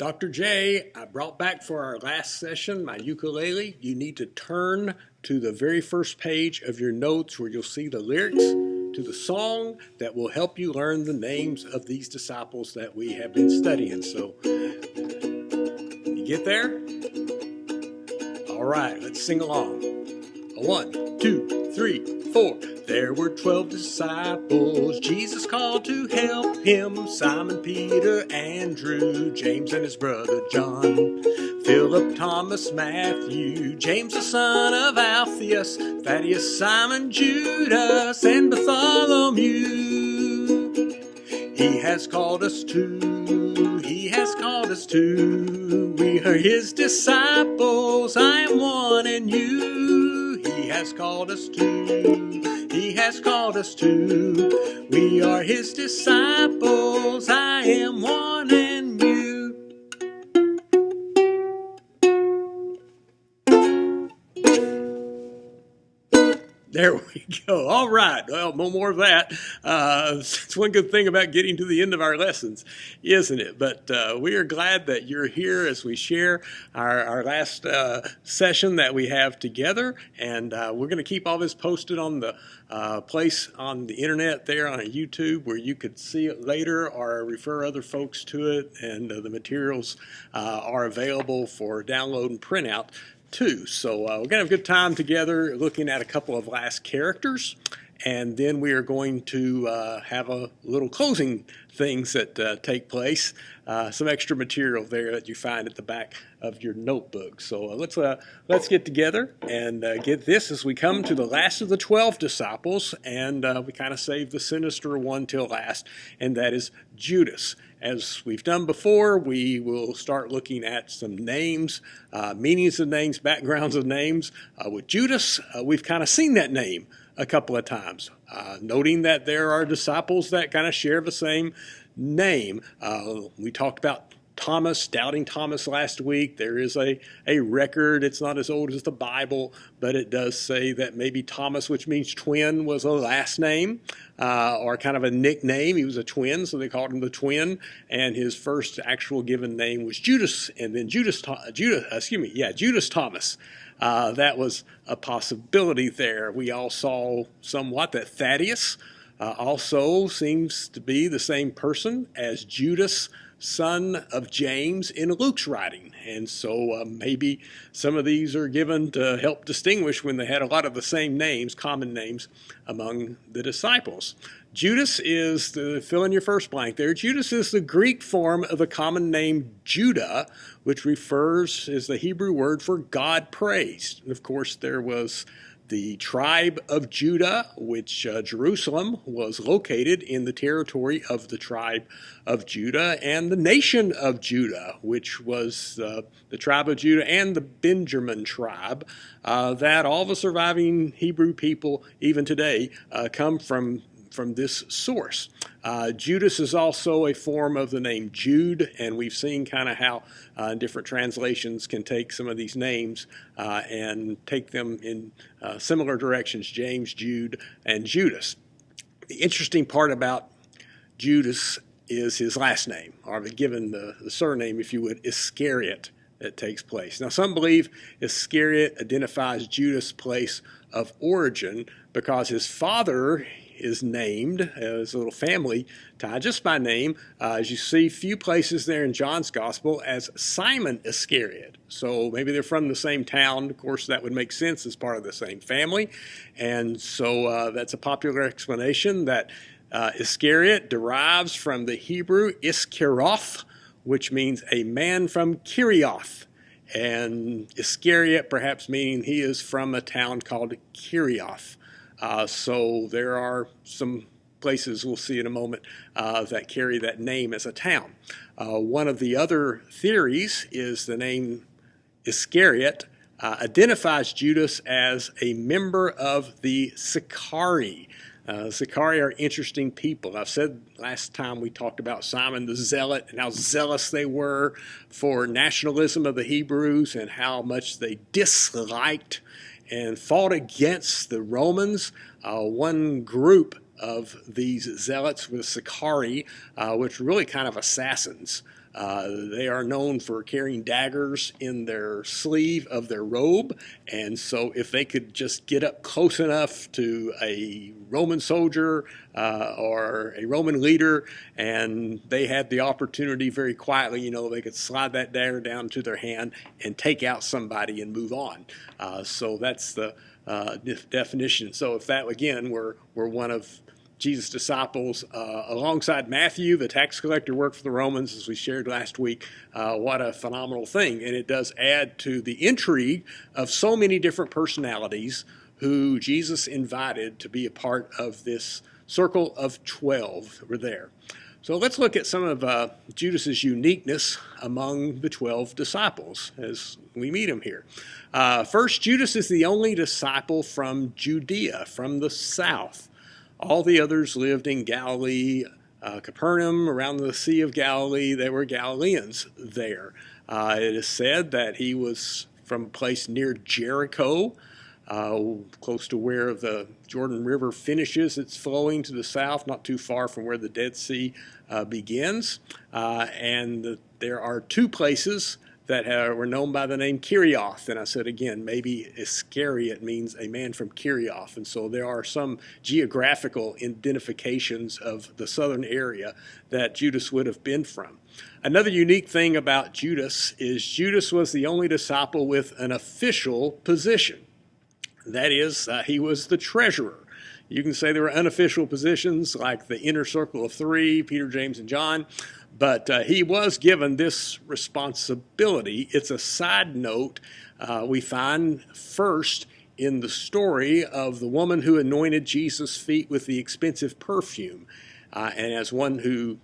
Dr. J, I brought back for our last session my ukulele. You need to turn to the very first page of your notes where you'll see the lyrics to the song that will help you learn the names of these disciples that we have been studying. So, you get there? All right, let's sing along. 1, 2, 3, 4. There were 12 disciples Jesus called to help him. Simon, Peter, Andrew, James and his brother John, Philip, Thomas, Matthew, James the son of Alphaeus, Thaddeus, Simon, Judas, and Bartholomew. He has called us to, he has called us to. We are his disciples, I am one and you. He has called us to, he has called us to. We are his disciples, I am one and you. There we go. All right. Well, no more of that. It's one good thing about getting to the end of our lessons, isn't it? But we are glad that you're here as we share our last session that we have together. And we're going to keep all this posted on the place on the internet there on YouTube where you could see it later or refer other folks to it. And the materials are available for download and printout too. So we're going to have a good time together looking at a couple of last characters, and then we are going to have a little closing things that take place, some extra material there that you find at the back of your notebook. So let's get together and get this as we come to the last of the 12 disciples, and we kind of save the sinister one till last, and that is Judas. As we've done before, we will start looking at some names, meanings of names, backgrounds of names. With Judas, we've kind of seen that name a couple of times, noting that there are disciples that kind of share the same name. We talked about Thomas, doubting Thomas last week. There is a record. It's not as old as the Bible, but it does say that maybe Thomas, which means twin, was a last name or kind of a nickname. He was a twin, so they called him the twin. And his first actual given name was Judas, and then Judas Thomas. That was a possibility there. We all saw somewhat that Thaddeus also seems to be the same person as Judas, son of James, in Luke's writing. And so maybe some of these are given to help distinguish when they had a lot of the same names, common names, among the disciples. Judas is fill in your first blank there. Judas is the Greek form of the common name Judah, which is the Hebrew word for God praised. And of course, there was the tribe of Judah, which Jerusalem was located in the territory of the tribe of Judah, and the nation of Judah, which was the tribe of Judah and the Benjamin tribe, that all the surviving Hebrew people, even today, come from this source. Judas is also a form of the name Jude, and we've seen kind of how different translations can take some of these names and take them in similar directions: James, Jude, and Judas. The interesting part about Judas is his last name, or given the surname, if you would, Iscariot, that takes place. Now, some believe Iscariot identifies Judas' place of origin because his father is named as a little family tie just by name, as you see few places there in John's gospel, as Simon Iscariot. So maybe they're from the same town. Of course, that would make sense as part of the same family. And so that's a popular explanation that Iscariot derives from the Hebrew Iskaroth, which means a man from Kirioth. And Iscariot perhaps meaning he is from a town called Kirioth. So there are some places we'll see in a moment that carry that name as a town. One of the other theories is the name Iscariot identifies Judas as a member of the Sicarii. Sicarii are interesting people. I've said last time we talked about Simon the Zealot and how zealous they were for nationalism of the Hebrews and how much they disliked and fought against the Romans. One group of these zealots was Sicarii, which were really kind of assassins They are known for carrying daggers in their sleeve of their robe, and so if they could just get up close enough to a Roman soldier or a Roman leader, and they had the opportunity very quietly, they could slide that dagger down to their hand and take out somebody and move on. So that's the definition. So if that, again, were one of Jesus' disciples, alongside Matthew, the tax collector, worked for the Romans, as we shared last week. What a phenomenal thing. And it does add to the intrigue of so many different personalities who Jesus invited to be a part of this circle of 12 that were there. So let's look at some of Judas's uniqueness among the 12 disciples as we meet him here. First, Judas is the only disciple from Judea, from the south. All the others lived in Galilee, Capernaum, around the Sea of Galilee. They were Galileans there. It is said that he was from a place near Jericho, close to where the Jordan River finishes its flowing to the south, not too far from where the Dead Sea begins. And there are two places that were known by the name Kerioth. And I said again, maybe Iscariot means a man from Kerioth. And so there are some geographical identifications of the southern area that Judas would have been from. Another unique thing about Judas is Judas was the only disciple with an official position. That is, he was the treasurer. You can say there were unofficial positions like the inner circle of three, Peter, James, and John. But he was given this responsibility. It's a side note we find first in the story of the woman who anointed Jesus' feet with the expensive perfume. And as one who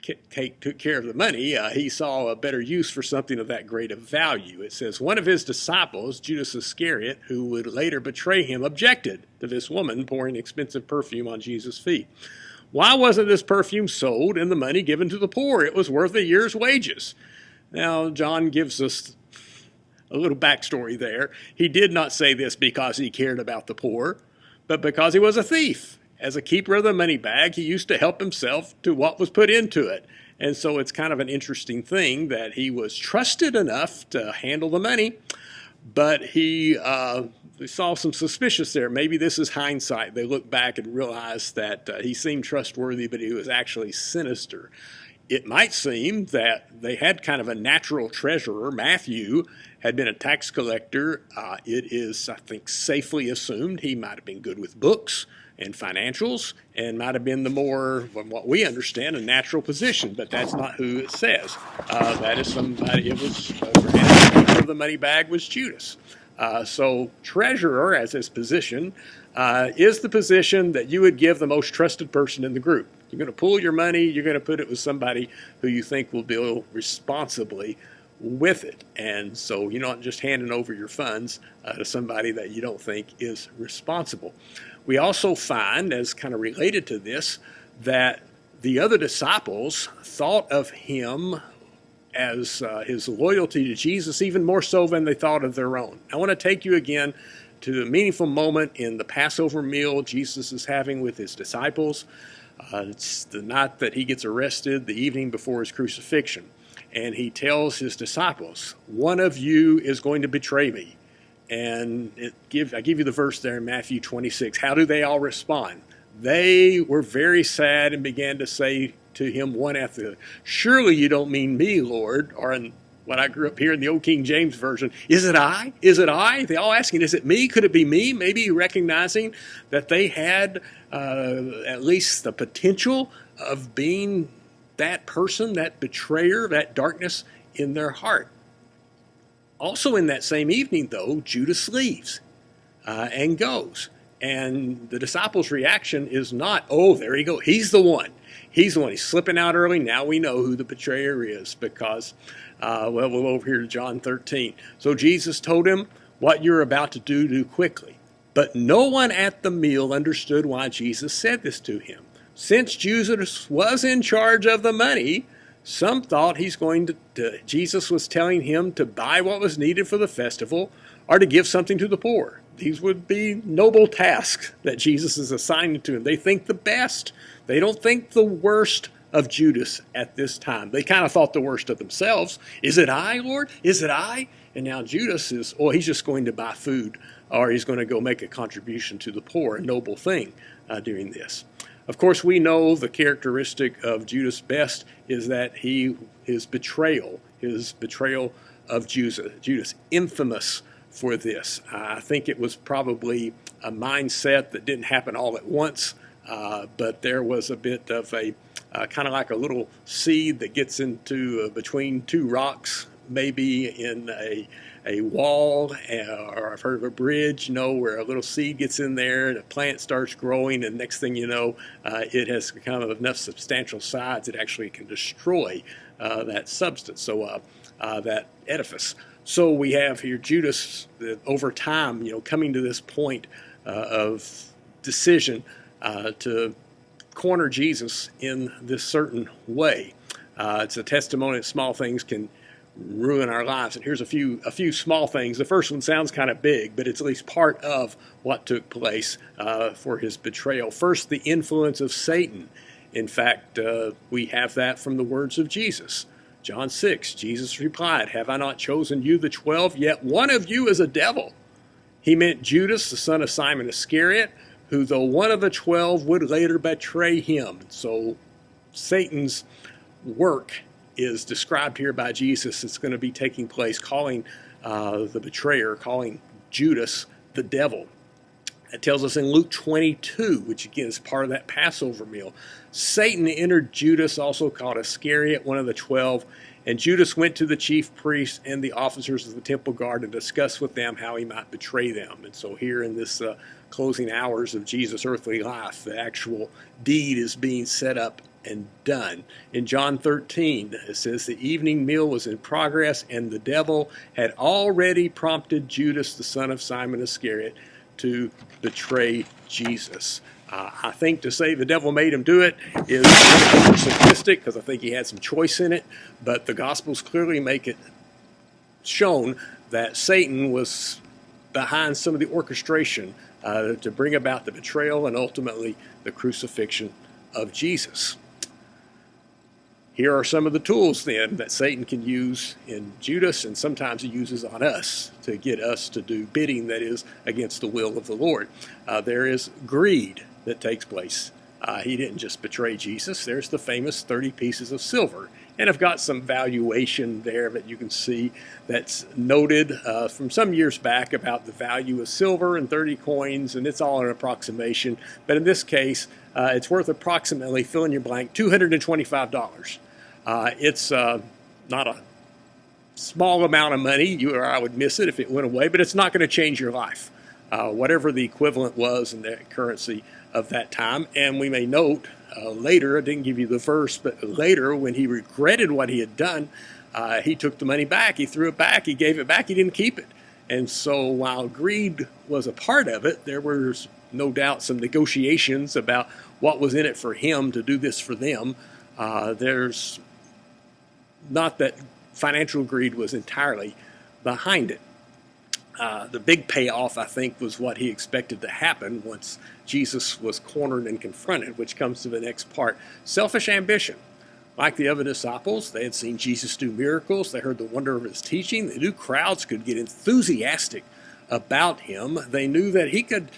took care of the money, he saw a better use for something of that great of value. It says, one of his disciples, Judas Iscariot, who would later betray him, objected to this woman pouring expensive perfume on Jesus' feet. Why wasn't this perfume sold and the money given to the poor? It was worth a year's wages. Now, John gives us a little backstory there. He did not say this because he cared about the poor, but because he was a thief. As a keeper of the money bag, he used to help himself to what was put into it. And so it's kind of an interesting thing that he was trusted enough to handle the money, but he saw some suspicious there. Maybe this is hindsight. They look back and realize that he seemed trustworthy, but he was actually sinister. It might seem that they had kind of a natural treasurer. Matthew had been a tax collector. It is, I think, safely assumed he might have been good with books and financials and might have been the more, from what we understand, a natural position, but that's not who it says. That is somebody, it was, the keeper of the money bag was Judas. So treasurer, as his position, is the position that you would give the most trusted person in the group. You're going to pool your money, you're going to put it with somebody who you think will deal responsibly with it. And so you're not just handing over your funds to somebody that you don't think is responsible. We also find, as kind of related to this, that the other disciples thought of him as his loyalty to Jesus even more so than they thought of their own. I want to take you again to a meaningful moment in the Passover meal Jesus is having with his disciples. It's the night that he gets arrested, the evening before his crucifixion. And he tells his disciples, one of you is going to betray me. And I give you the verse there in Matthew 26. How do they all respond? They were very sad and began to say to him one after the other, surely you don't mean me, Lord. Or in what I grew up here in the old King James Version, is it I? Is it I? They all asking, is it me? Could it be me? Maybe recognizing that they had at least the potential of being that person, that betrayer, that darkness in their heart. Also in that same evening, though, Judas leaves and goes. And the disciples' reaction is not, oh, there you go, he's the one. He's the one. He's slipping out early. Now we know who the betrayer is because, we'll go over here to John 13. So Jesus told him, what you're about to do quickly. But no one at the meal understood why Jesus said this to him. Since Judas was in charge of the money, some thought Jesus was telling him to buy what was needed for the festival or to give something to the poor. These would be noble tasks that Jesus is assigning to him. They think the best. They don't think the worst of Judas at this time. They kind of thought the worst of themselves. Is it I, Lord? Is it I? And now Judas is, he's just going to buy food, or he's going to go make a contribution to the poor, a noble thing during this. Of course, we know the characteristic of Judas best is that his betrayal of Judas, infamous for this. I think it was probably a mindset that didn't happen all at once, but there was a bit of a kind of like a little seed that gets into between two rocks, maybe in a wall, or I've heard of a bridge, where a little seed gets in there and a plant starts growing, and next thing you know, it has kind of enough substantial size it actually can destroy that substance, so that edifice. So we have here Judas, over time, coming to this point of decision to corner Jesus in this certain way. It's a testimony that small things can ruin our lives. And here's a few small things. The first one sounds kind of big, but it's at least part of what took place for his betrayal. First, the influence of Satan. In fact, we have that from the words of Jesus. John 6, Jesus replied, "Have I not chosen you, the 12? Yet one of you is a devil." He meant Judas, the son of Simon Iscariot, who, though one of the 12, would later betray him. So Satan's work is described here by Jesus. It's going to be taking place, calling the betrayer, calling Judas the devil. It tells us in Luke 22, which again is part of that Passover meal. Satan entered Judas, also called Iscariot, one of the 12, and Judas went to the chief priests and the officers of the temple guard and discussed with them how he might betray them. And so here in this closing hours of Jesus' earthly life, the actual deed is being set up and done. In John 13, it says the evening meal was in progress, and the devil had already prompted Judas, the son of Simon Iscariot, to betray Jesus. I think to say the devil made him do it is simplistic, because I think he had some choice in it, but the Gospels clearly make it shown that Satan was behind some of the orchestration to bring about the betrayal and ultimately the crucifixion of Jesus. Here are some of the tools then that Satan can use in Judas, and sometimes he uses on us to get us to do bidding that is against the will of the Lord. There is greed that takes place. He didn't just betray Jesus. There's the famous 30 pieces of silver. And I've got some valuation there that you can see that's noted from some years back about the value of silver and 30 coins, and it's all an approximation. But in this case, it's worth approximately, fill in your blank, $225. It's not a small amount of money. You or I would miss it if it went away, but it's not going to change your life, whatever the equivalent was in the currency of that time. And we may note later, I didn't give you the verse, but later when he regretted what he had done, he took the money back, he threw it back, he gave it back, he didn't keep it. And so while greed was a part of it, there was no doubt some negotiations about what was in it for him to do this for them. There's not that financial greed was entirely behind it. The big payoff, I think, was what he expected to happen once Jesus was cornered and confronted, which comes to the next part. Selfish ambition. Like the other disciples, they had seen Jesus do miracles. They heard the wonder of his teaching. They knew crowds could get enthusiastic about him. They knew that he could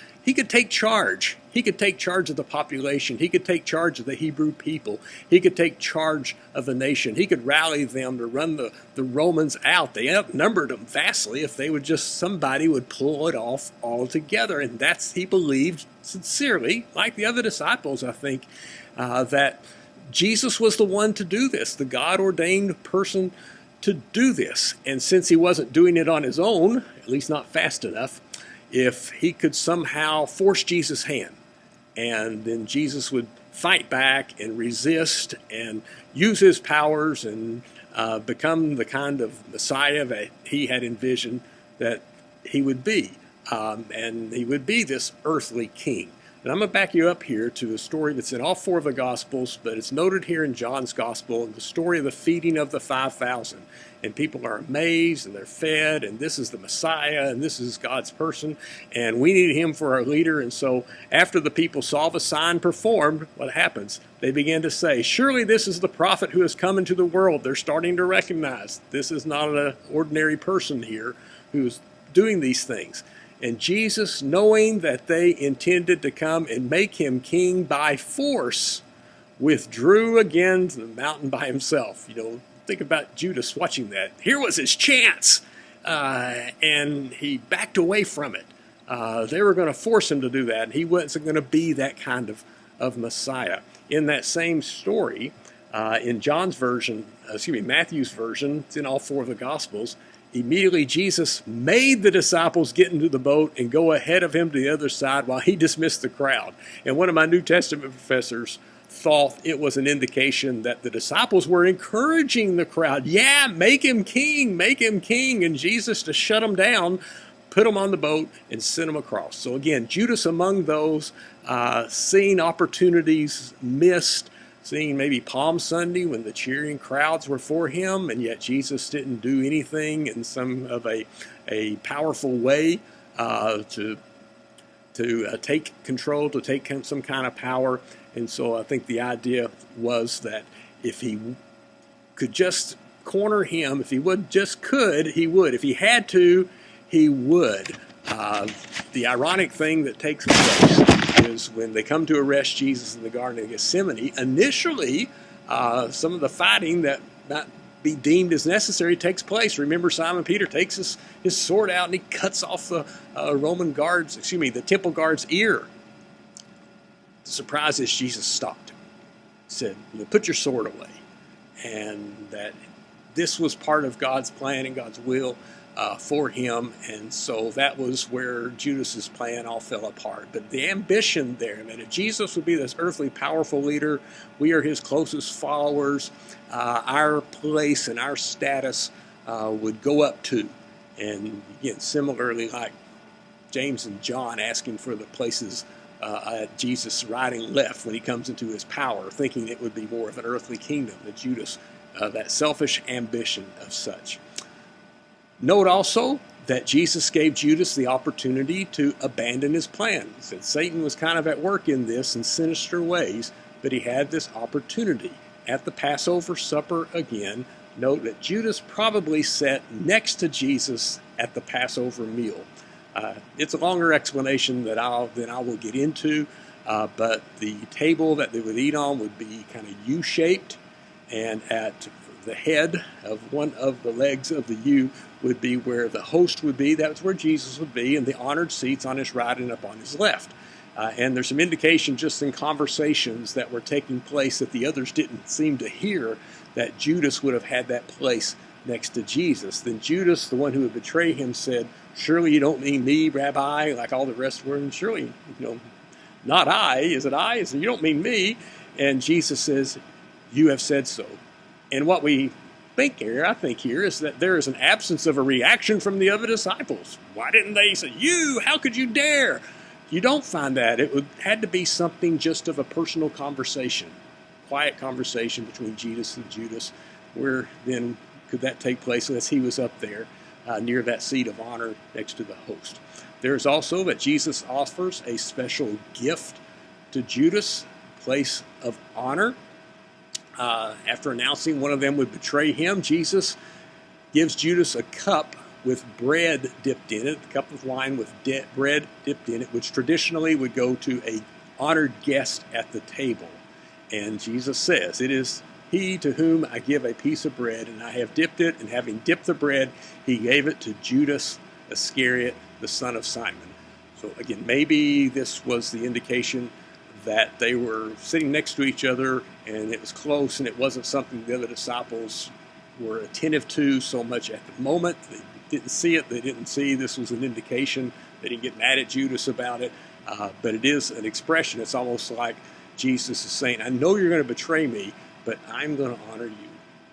take charge. He could take charge of the population. He could take charge of the Hebrew people. He could take charge of the nation. He could rally them to run the Romans out. They outnumbered them vastly. If they would just, somebody would pull it off altogether. And that's, he believed sincerely, like the other disciples, I think, that Jesus was the one to do this, the God-ordained person to do this. And since he wasn't doing it on his own, at least not fast enough, if he could somehow force Jesus' hand, and then Jesus would fight back and resist and use his powers and become the kind of Messiah that he had envisioned that he would be. And he would be this earthly king. And I'm going to back you up here to a story that's in all four of the Gospels, but it's noted here in John's Gospel, the story of the feeding of the 5,000. And people are amazed, and they're fed, and this is the Messiah, and this is God's person, and we need him for our leader. And so after the people saw the sign performed, what happens? They began to say, surely this is the prophet who has come into the world. They're starting to recognize this is not an ordinary person here who's doing these things. And Jesus, knowing that they intended to come and make him king by force, withdrew again to the mountain by himself. Think about Judas watching that. Here was his chance, and he backed away from it. They were going to force him to do that, and he wasn't going to be that kind of Messiah. In that same story, in Matthew's version, it's in all four of the Gospels, immediately Jesus made the disciples get into the boat and go ahead of him to the other side while he dismissed the crowd. And one of my New Testament professors thought it was an indication that the disciples were encouraging the crowd. Yeah, make him king, make him king. And Jesus, to shut them down, put them on the boat and sent them across. So again, Judas among those, seeing opportunities missed, seeing maybe Palm Sunday when the cheering crowds were for him, and yet Jesus didn't do anything in some of a powerful way to take control, to take some kind of power. And so I think the idea was that if he could just corner him, if he he would. If he had to, he would. The ironic thing that takes place is when they come to arrest Jesus in the Garden of Gethsemane, initially some of the fighting that might be deemed as necessary takes place. Remember, Simon Peter takes his sword out and he cuts off the the temple guard's ear. The surprise is Jesus stopped him. He said, put your sword away. And that this was part of God's plan and God's will for him. And so that was where Judas's plan all fell apart. But the ambition there, that if Jesus would be this earthly powerful leader, we are his closest followers, our place and our status would go up too. And again, similarly, like James and John asking for the places at Jesus' right and left when he comes into his power, thinking it would be more of an earthly kingdom than Judas, that selfish ambition of such. Note also that Jesus gave Judas the opportunity to abandon his plan. He said Satan was kind of at work in this in sinister ways, but he had this opportunity. At the Passover supper again, note that Judas probably sat next to Jesus at the Passover meal. It's a longer explanation that I will get into, but the table that they would eat on would be kind of U-shaped, and at the head of one of the legs of the U would be where the host would be. That's where Jesus would be, and the honored seats on his right and up on his left. And there's some indication just in conversations that were taking place that the others didn't seem to hear, that Judas would have had that place next to Jesus. Then Judas, the one who would betray him, said, surely you don't mean me, Rabbi, like all the rest were, and surely, not I. Is it I? You don't mean me. And Jesus says, you have said so. And what we I think here, is that there is an absence of a reaction from the other disciples. Why didn't they say, you, how could you dare? You don't find that. It had to be something just of a personal conversation, quiet conversation between Jesus and Judas. Where then could that take place as he was up there near that seat of honor next to the host? There's also that Jesus offers a special gift to Judas, place of honor. After announcing one of them would betray him, Jesus gives Judas a cup with bread dipped in it, a cup of wine with bread dipped in it, which traditionally would go to a honored guest at the table. And Jesus says, it is he to whom I give a piece of bread, and I have dipped it, and having dipped the bread, he gave it to Judas Iscariot, the son of Simon. So again, maybe this was the indication that they were sitting next to each other and it was close, and it wasn't something the other disciples were attentive to so much at the moment. They didn't see it. They didn't see this was an indication. They didn't get mad at Judas about it. But it is an expression. It's almost like Jesus is saying, I know you're going to betray me, but I'm going to honor you.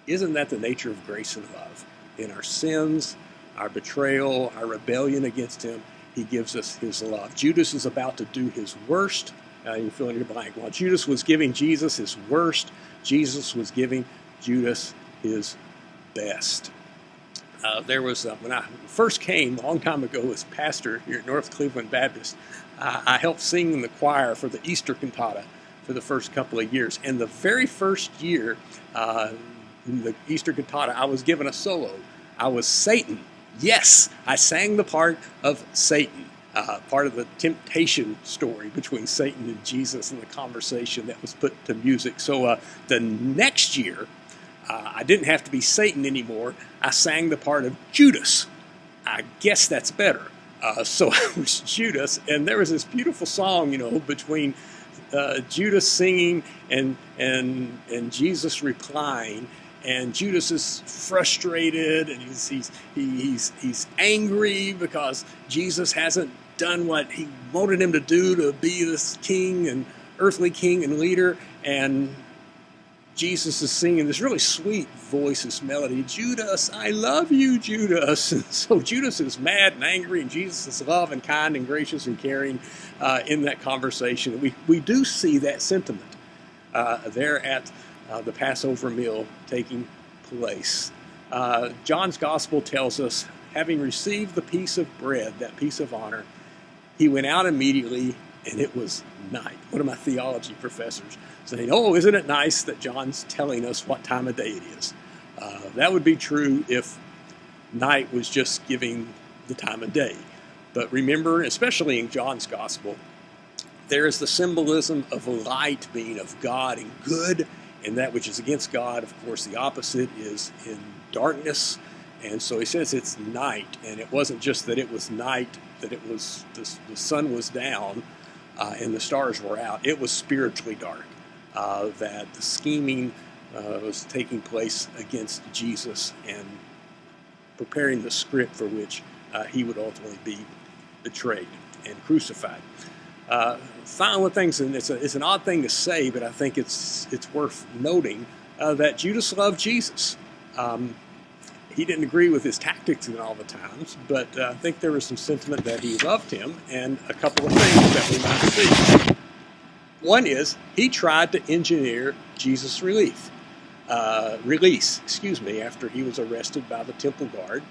Isn't that the nature of grace and love? In our sins, our betrayal, our rebellion against him, he gives us his love. Judas is about to do his worst You fill in your blank. While Judas was giving Jesus his worst, Jesus was giving Judas his best. There was, when I first came a long time ago as pastor here at North Cleveland Baptist, I helped sing in the choir for the Easter cantata for the first couple of years. And the very first year in the Easter cantata, I was given a solo. I was Satan. Yes, I sang the part of Satan, part of the temptation story between Satan and Jesus and the conversation that was put to music. So the next year, I didn't have to be Satan anymore. I sang the part of Judas. I guess that's better. So I was Judas, and there was this beautiful song, between Judas singing and Jesus replying. And Judas is frustrated, and he's angry because Jesus hasn't done what he wanted him to do to be this king and earthly king and leader. And Jesus is singing this really sweet voice, this melody, Judas, I love you, Judas. And so Judas is mad and angry, and Jesus is love and kind and gracious and caring in that conversation. We do see that sentiment there at the Passover meal taking place. John's gospel tells us, having received the piece of bread, that piece of honor, he went out immediately, and it was night. One of my theology professors saying, oh, isn't it nice that John's telling us what time of day it is? That would be true if night was just giving the time of day. But remember, especially in John's gospel, there is the symbolism of light being of God and good, and that which is against God, of course, the opposite is in darkness. And so he says it's night, and it wasn't just that it was night, that it was the sun was down and the stars were out. It was spiritually dark, that the scheming was taking place against Jesus and preparing the script for which he would ultimately be betrayed and crucified. Final things, and it's an odd thing to say, but I think it's worth noting that Judas loved Jesus. He didn't agree with his tactics in all the times, but I think there was some sentiment that he loved him, and a couple of things that we might see. One is he tried to engineer Jesus' release, after he was arrested by the temple guard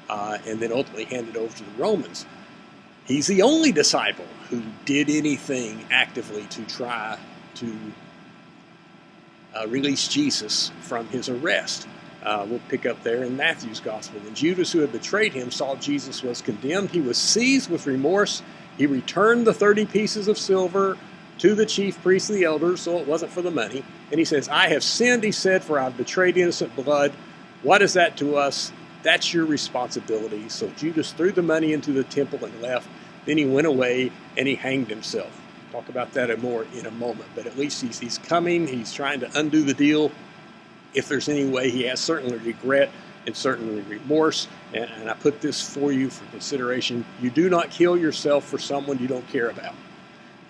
and then ultimately handed over to the Romans. He's the only disciple who did anything actively to try to release Jesus from his arrest. We'll pick up there in Matthew's gospel. When Judas, who had betrayed him, saw Jesus was condemned, he was seized with remorse. He returned the 30 pieces of silver to the chief priests and the elders, so it wasn't for the money. And he says, I have sinned, he said, for I've betrayed innocent blood. What is that to us? That's your responsibility. So Judas threw the money into the temple and left. Then he went away and he hanged himself. Talk about that more in a moment. But at least he's coming. He's trying to undo the deal. If there's any way, he has certainly regret and certainly remorse. And I put this for you for consideration. You do not kill yourself for someone you don't care about.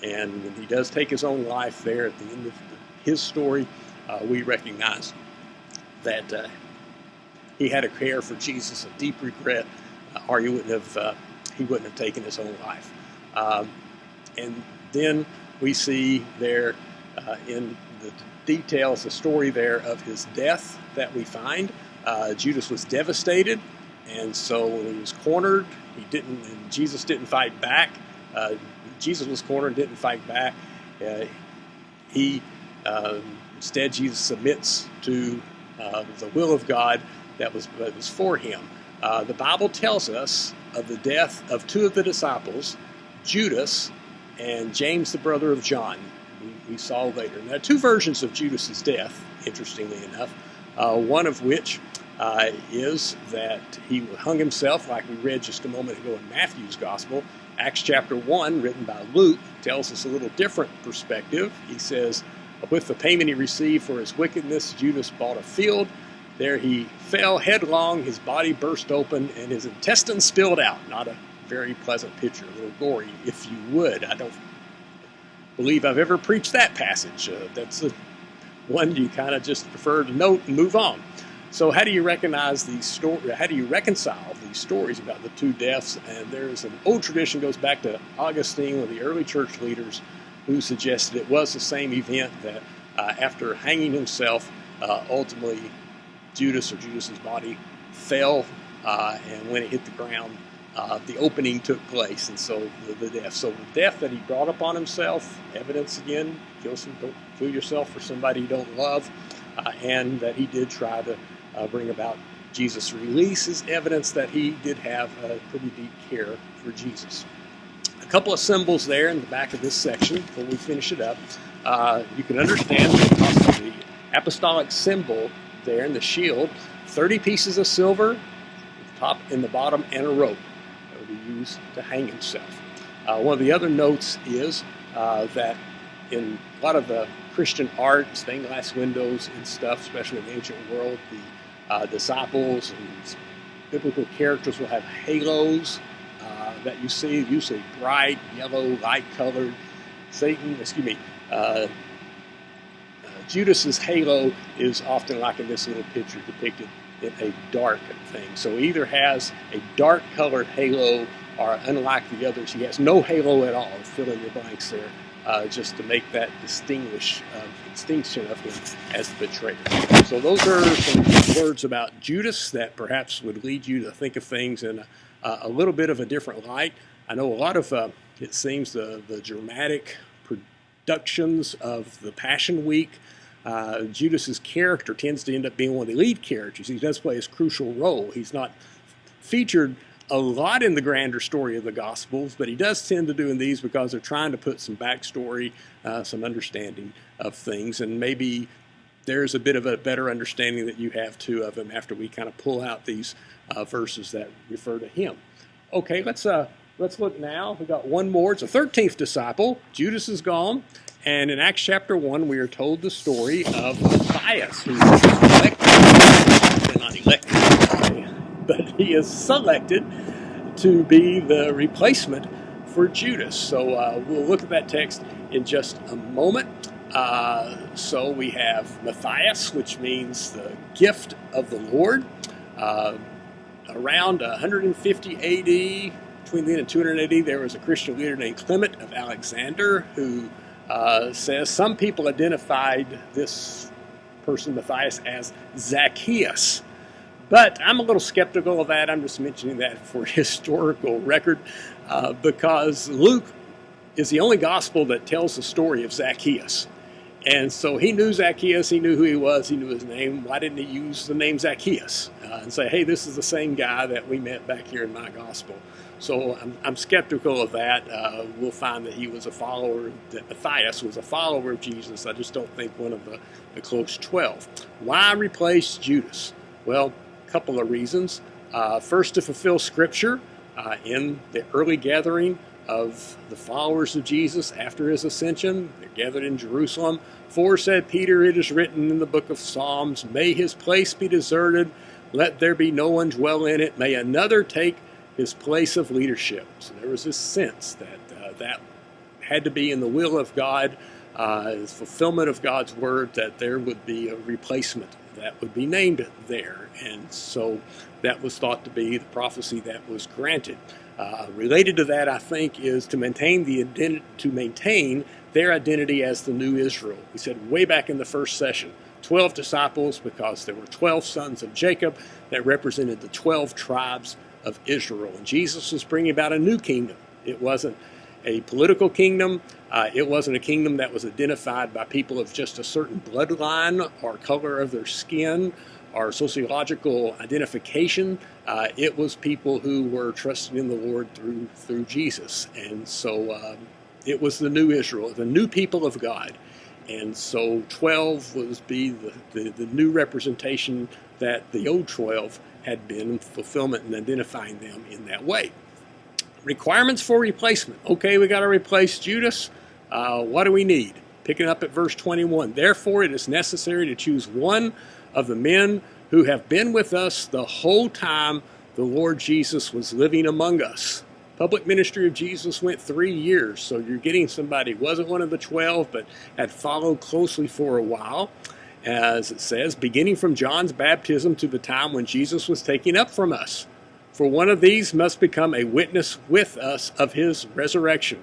And when he does take his own life there at the end of his story, we recognize that he had a care for Jesus, a deep regret, or he wouldn't have taken his own life. And then we see there in the details, the story there of his death that we find. Judas was devastated, and so when he was cornered, and Jesus didn't fight back. Jesus was cornered, didn't fight back. Instead, Jesus submits to the will of God that was for him. The Bible tells us of the death of two of the disciples, Judas and James, the brother of John. We saw later. Now, two versions of Judas's death, interestingly enough, one of which is that he hung himself, like we read just a moment ago in Matthew's Gospel. Acts chapter 1, written by Luke, tells us a little different perspective. He says, with the payment he received for his wickedness, Judas bought a field. There he fell headlong, his body burst open, and his intestines spilled out. Not a very pleasant picture, a little gory, if you would. I don't believe I've ever preached that passage. That's one you kind of just prefer to note and move on. So how do you recognize these stories? How do you reconcile these stories about the two deaths? And there's an old tradition, goes back to Augustine, one of the early church leaders, who suggested it was the same event, that after hanging himself, ultimately Judas's body fell, and when it hit the ground, the opening took place, and so the death. So the death that he brought upon himself, evidence again, don't kill yourself for somebody you don't love, and that he did try to bring about Jesus' release is evidence that he did have a pretty deep care for Jesus. A couple of symbols there in the back of this section before we finish it up. You can understand the apostolic symbol there in the shield, 30 pieces of silver, the top and the bottom, and a rope that would be used to hang himself. One of the other notes is that in a lot of the Christian art, stained glass windows and stuff, especially in the ancient world, the disciples and biblical characters will have halos that you see, usually bright, yellow, light-colored. Judas's halo is often, like in this little picture, depicted in a dark thing. So he either has a dark-colored halo, or unlike the others, he has no halo at all. Fill in your blanks there, just to make that distinction of him as the betrayer. So those are some words about Judas that perhaps would lead you to think of things in a little bit of a different light. I know a lot of, it seems, the dramatic productions of the Passion Week, Judas's character tends to end up being one of the lead characters. He does play a crucial role. He's not featured a lot in the grander story of the Gospels, but he does tend to do in these because they're trying to put some backstory, some understanding of things, and maybe there's a bit of a better understanding that you have too of him after we kind of pull out these verses that refer to him. Okay, let's look now. We got one more. It's a 13th disciple. Judas is gone. And in Acts chapter 1, we are told the story of Matthias, who was elected, not elected, but he is selected to be the replacement for Judas. So we'll look at that text in just a moment. So we have Matthias, which means the gift of the Lord. Around 150 AD, between then and 200 AD, there was a Christian leader named Clement of Alexander who says some people identified this person, Matthias, as Zacchaeus. But I'm a little skeptical of that. I'm just mentioning that for historical record because Luke is the only gospel that tells the story of Zacchaeus. And so he knew Zacchaeus, he knew who he was, he knew his name. Why didn't he use the name Zacchaeus and say, hey, this is the same guy that we met back here in my gospel? So I'm skeptical of that. We'll find that he was a follower, that Matthias was a follower of Jesus. I just don't think one of the close 12. Why replace Judas? Well, a couple of reasons. First, to fulfill Scripture in the early gathering of the followers of Jesus after his ascension. They're gathered in Jerusalem. For, said Peter, it is written in the book of Psalms, may his place be deserted, let there be no one dwell in it, may another take his place of leadership. So there was this sense that that had to be in the will of God, fulfillment of God's word, that there would be a replacement that would be named there. And so that was thought to be the prophecy that was granted. Related to that, I think, is to maintain their identity as the new Israel. We said way back in the first session, 12 disciples, because there were 12 sons of Jacob that represented the 12 tribes of Israel. And Jesus was bringing about a new kingdom. It wasn't a political kingdom. It wasn't a kingdom that was identified by people of just a certain bloodline or color of their skin or sociological identification. It was people who were trusting in the Lord through Jesus. And so it was the new Israel, the new people of God. And so 12 was the new representation that the old 12 had been, fulfillment and identifying them in that way. Requirements for replacement. Okay, we got to replace Judas. What do we need? Picking up at verse 21. Therefore, it is necessary to choose one of the men who have been with us the whole time the Lord Jesus was living among us. Public ministry of Jesus went 3 years, so you're getting somebody who wasn't one of the 12, but had followed closely for a while. As it says, beginning from John's baptism to the time when Jesus was taken up from us. For one of these must become a witness with us of his resurrection.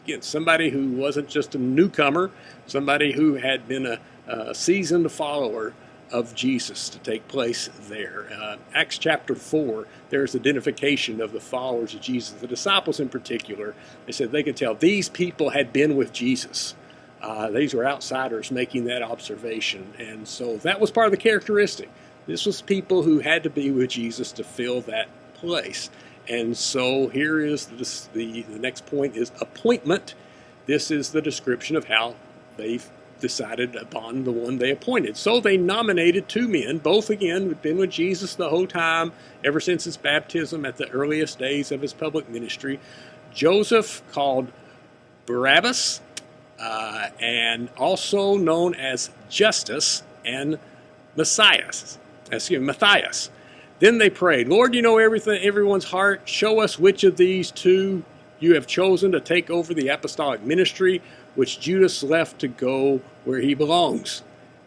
Again, somebody who wasn't just a newcomer, somebody who had been a seasoned follower of Jesus to take place there. Acts chapter 4, there's identification of the followers of Jesus. The disciples in particular, they said they could tell these people had been with Jesus. These were outsiders making that observation. And so that was part of the characteristic. This was people who had to be with Jesus to fill that place. And so here is the next point is appointment. This is the description of how they've decided upon the one they appointed. So they nominated two men, both again had been with Jesus the whole time, ever since his baptism at the earliest days of his public ministry. Joseph, called Barabbas, and also known as Justus, and Matthias. Then they prayed, Lord, you know everyone's heart. Show us which of these two you have chosen to take over the apostolic ministry, which Judas left to go where he belongs.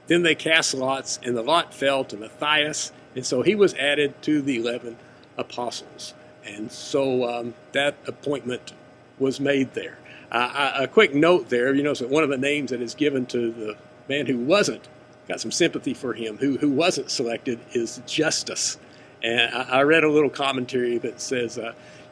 Then they cast lots, and the lot fell to Matthias, and so he was added to the 11 apostles. And so that appointment was made there. A quick note there, so one of the names that is given to the man who wasn't, got some sympathy for him, who wasn't selected, is Justus. And I read a little commentary that says,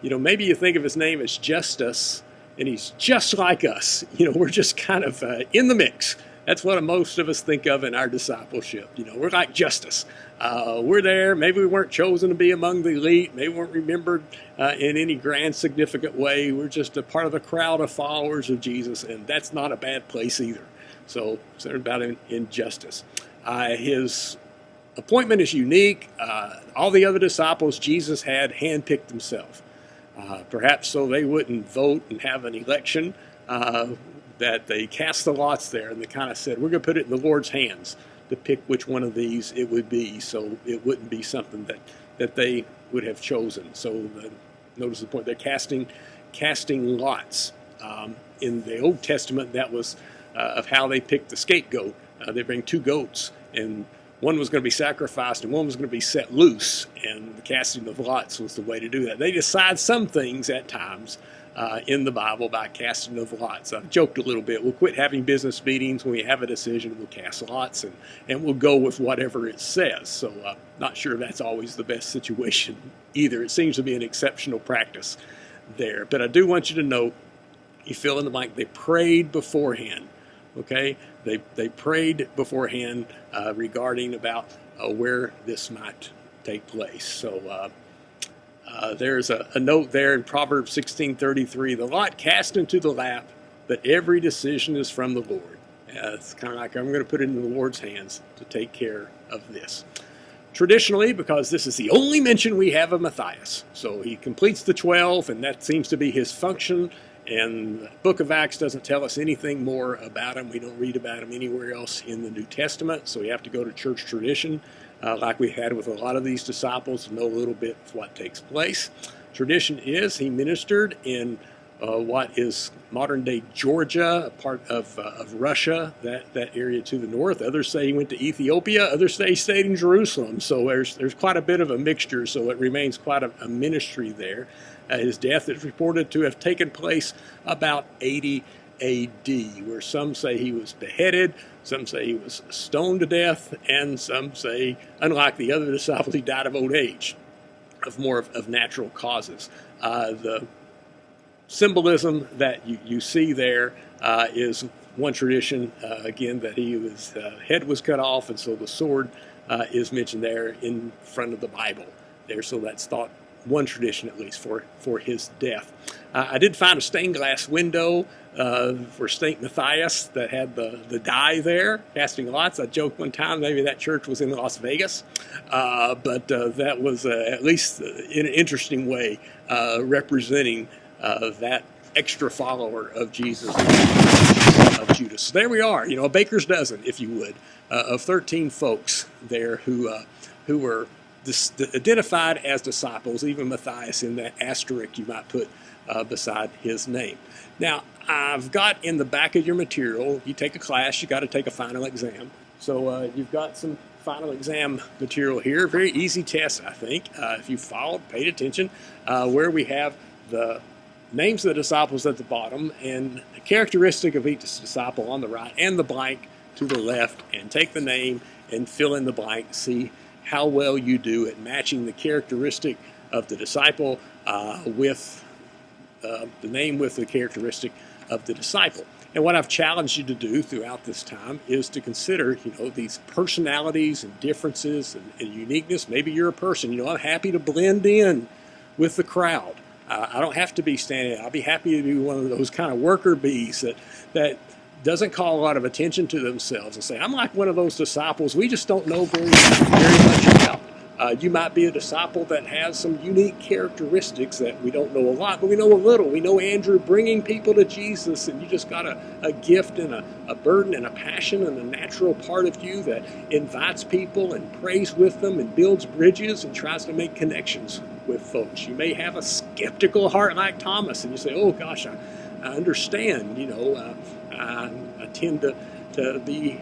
maybe you think of his name as Justus, and he's just like us. We're just kind of in the mix. That's what most of us think of in our discipleship. We're like Justus. We're there. Maybe we weren't chosen to be among the elite. Maybe we weren't remembered in any grand, significant way. We're just a part of a crowd of followers of Jesus, and that's not a bad place either. So, consider about in Justus. His appointment is unique. All the other disciples Jesus had handpicked himself. Perhaps so they wouldn't vote and have an election, that they cast the lots there, and they kind of said, we're going to put it in the Lord's hands to pick which one of these it would be, so it wouldn't be something that they would have chosen. So notice the point, they're casting lots. In the Old Testament, that was of how they picked the scapegoat. They bring two goats, and one was going to be sacrificed and one was going to be set loose, and the casting of lots was the way to do that. They decide some things at times in the Bible by casting of lots. I've joked a little bit. We'll quit having business meetings. When we have a decision, we'll cast lots, and we'll go with whatever it says. So not sure that's always the best situation either. It seems to be an exceptional practice there. But I do want you to know, you fill in the blank, they prayed beforehand. Okay, they prayed beforehand regarding about where this might take place. So there's a note there in Proverbs 16:33. The lot cast into the lap, but every decision is from the Lord. It's kind of like I'm going to put it in the Lord's hands to take care of this. Traditionally, because this is the only mention we have of Matthias, so he completes the 12, and that seems to be his function. And the book of Acts doesn't tell us anything more about him. We don't read about him anywhere else in the New Testament, so we have to go to church tradition, like we had with a lot of these disciples, to know a little bit of what takes place. Tradition is he ministered in what is modern-day Georgia, a part of Russia, that area to the north. Others say he went to Ethiopia. Others say he stayed in Jerusalem. So there's quite a bit of a mixture, so it remains quite a ministry there. His death is reported to have taken place about 80 A.D., where some say he was beheaded, some say he was stoned to death, and some say, unlike the other disciples, he died of old age, of more of natural causes. The symbolism that you see there is one tradition, again, that his head was cut off, and so the sword is mentioned there in front of the Bible there, so that's thought one tradition at least for his death. I did find a stained glass window for St. Matthias that had the die there, casting lots. I joked one time maybe that church was in Las Vegas, but that was at least in an interesting way representing that extra follower of Jesus, of Judas. So there we are, a baker's dozen, if you would, of 13 folks there who were identified as disciples, even Matthias in that asterisk you might put beside his name. Now, I've got in the back of your material, you take a class, you got to take a final exam. So you've got some final exam material here. Very easy test, I think, if you followed, paid attention, where we have the names of the disciples at the bottom, and a characteristic of each disciple on the right, and the blank to the left, and take the name and fill in the blank. See how well you do at matching the characteristic of the disciple with the name with the characteristic of the disciple. And what I've challenged you to do throughout this time is to consider, these personalities and differences and uniqueness. Maybe you're a person, I'm happy to blend in with the crowd. I don't have to be standing. I'll be happy to be one of those kind of worker bees that doesn't call a lot of attention to themselves and say, I'm like one of those disciples we just don't know very much about. You might be a disciple that has some unique characteristics that we don't know a lot, but we know a little. We know Andrew bringing people to Jesus, and you just got a gift and a burden and a passion and a natural part of you that invites people and prays with them and builds bridges and tries to make connections with folks. You may have a skeptical heart like Thomas, and you say, oh gosh, I understand, I tend to be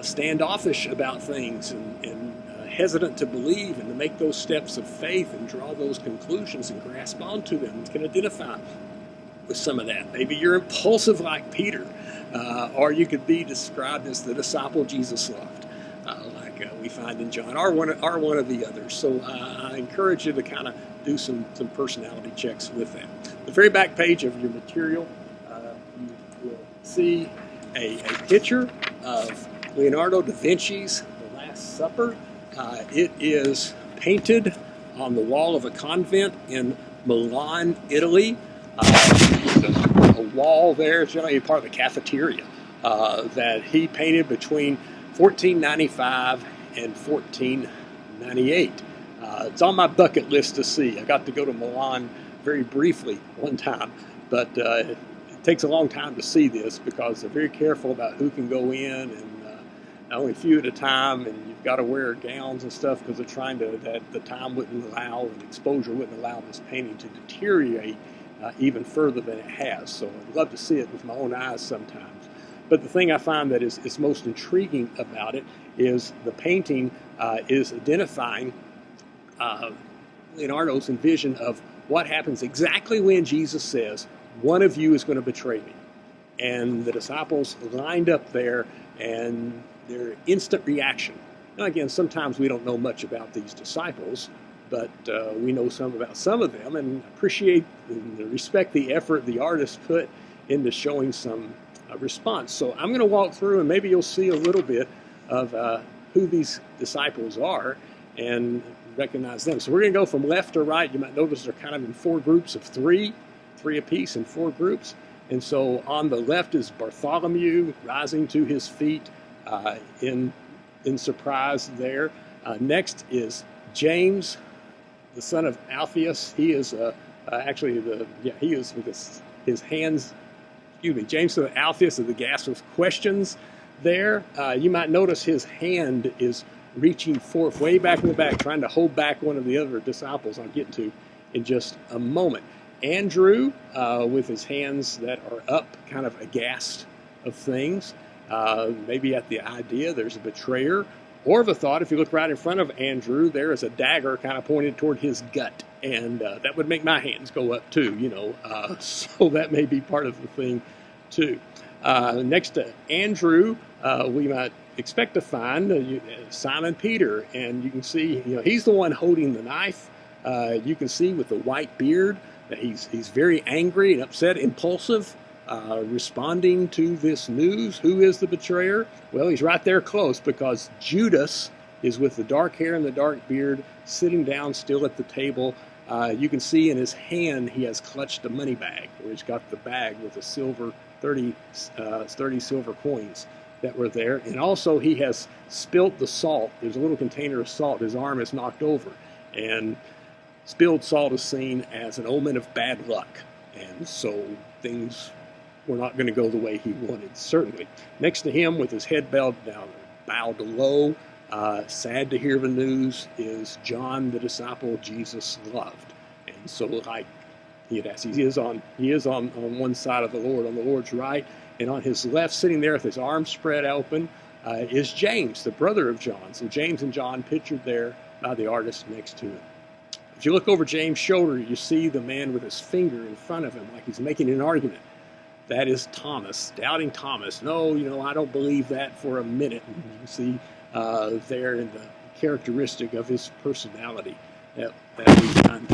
standoffish about things and hesitant to believe and to make those steps of faith and draw those conclusions and grasp onto them. You can identify with some of that. Maybe you're impulsive like Peter, or you could be described as the disciple Jesus loved, like we find in John, or one of the others. So I encourage you to kind of do some personality checks with that. The very back page of your material, you will see a picture of Leonardo da Vinci's The Last Supper. It is painted on the wall of a convent in Milan, Italy. A wall there, it's generally part of the cafeteria that he painted between 1495 and 1498. It's on my bucket list to see. I got to go to Milan very briefly one time, but it takes a long time to see this because they're very careful about who can go in, and only a few at a time, and you've got to wear gowns and stuff because they're trying to, that the time wouldn't allow and exposure wouldn't allow this painting to deteriorate even further than it has. So I'd love to see it with my own eyes sometimes. But the thing I find that is most intriguing about it is the painting is identifying Leonardo's vision of what happens exactly when Jesus says, one of you is going to betray me. And the disciples lined up there, and their instant reaction. Now again, sometimes we don't know much about these disciples, but we know about some of them, and appreciate and respect the effort the artist put into showing some response. So I'm going to walk through, and maybe you'll see a little bit of who these disciples are and recognize them. So we're going to go from left to right. You might notice they're kind of in four groups of three apiece in four groups. And so on the left is Bartholomew rising to his feet in surprise there. Next is James, the son of Alphaeus. He is he is with his hands. James, son of Alphaeus, of the gasp of questions there. You might notice his hand is reaching forth way back in the back, trying to hold back one of the other disciples I'll get to in just a moment. Andrew, with his hands that are up, kind of aghast of things. Maybe at the idea there's a betrayer, or the thought, if you look right in front of Andrew, there is a dagger kind of pointed toward his gut, and that would make my hands go up too, so that may be part of the thing too. Next to Andrew, we might expect to find Simon Peter, and you can see, he's the one holding the knife. You can see with the white beard that he's very angry and upset, impulsive. Responding to this news. Who is the betrayer? Well, he's right there close, because Judas is with the dark hair and the dark beard, sitting down still at the table. You can see in his hand he has clutched a money bag, where he's got the bag with the 30 silver coins that were there. And also he has spilt the salt. There's a little container of salt. His arm is knocked over. And spilled salt is seen as an omen of bad luck. And so things were not going to go the way he wanted, certainly. Next to him, with his head bowed low, sad to hear the news, is John, the disciple Jesus loved. And so, like he had asked, he is on one side of the Lord, on the Lord's right, and on his left, sitting there with his arms spread open, is James, the brother of John. So James and John pictured there by the artist next to him. If you look over James' shoulder, you see the man with his finger in front of him like he's making an argument. That is Thomas, doubting Thomas. No, I don't believe that for a minute. And you can see there in the characteristic of his personality that we've done.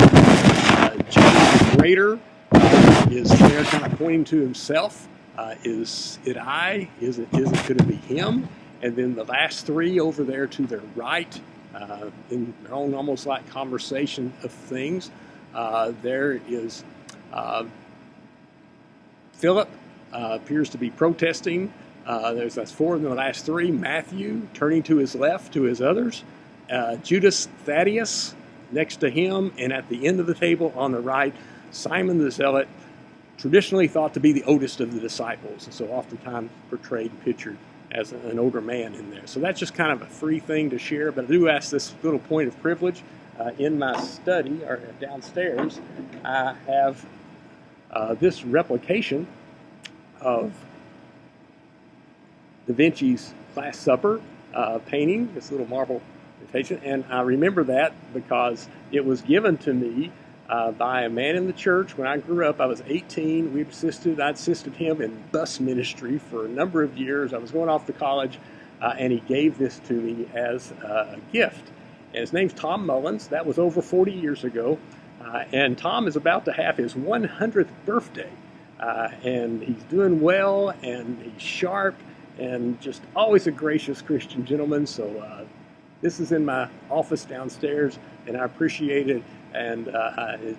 James the Greater is there kind of pointing to himself. Is it I? Could it be him? And then the last three over there to their right, in their own almost like conversation of things, there is Philip, appears to be protesting. That's four in the last three. Matthew, turning to his left to his others. Judas Thaddeus, next to him. And at the end of the table on the right, Simon the Zealot, traditionally thought to be the oldest of the disciples, and so oftentimes portrayed and pictured as an older man in there. So that's just kind of a free thing to share, but I do ask this little point of privilege. In my study, or downstairs, I have this replication of Da Vinci's Last Supper painting, this little marble imitation, and I remember that because it was given to me by a man in the church. When I grew up, I was 18. I'd assisted him in bus ministry for a number of years. I was going off to college, and he gave this to me as a gift. And his name's Tom Mullins. That was over 40 years ago. And Tom is about to have his 100th birthday. And he's doing well, and he's sharp, and just always a gracious Christian gentleman. So this is in my office downstairs, and I appreciate it. And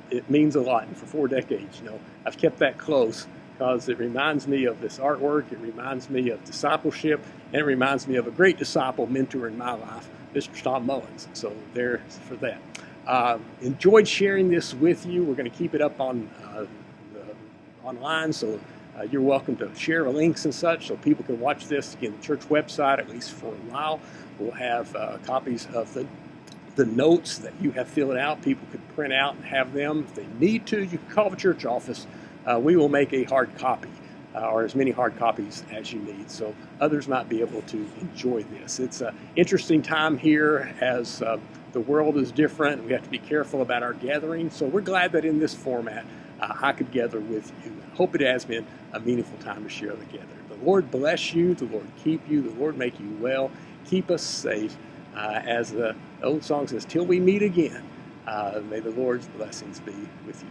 it means a lot. And for 4 decades, I've kept that close because it reminds me of this artwork. It reminds me of discipleship, and it reminds me of a great disciple mentor in my life, Mr. Tom Mullins. So there's for that. Enjoyed sharing this with you. We're going to keep it up on online, so you're welcome to share links and such so people can watch this. Again, the church website, at least for a while, will have copies of the notes that you have filled out. People could print out and have them. If they need to, you can call the church office. We will make a hard copy or as many hard copies as you need, so others might be able to enjoy this. It's an interesting time here as the world is different. We have to be careful about our gathering, so we're glad that in this format I could gather with you. I hope it has been a meaningful time to share together. The Lord bless you. The Lord keep you. The Lord make you well. Keep us safe. As the old song says, till we meet again, may the Lord's blessings be with you.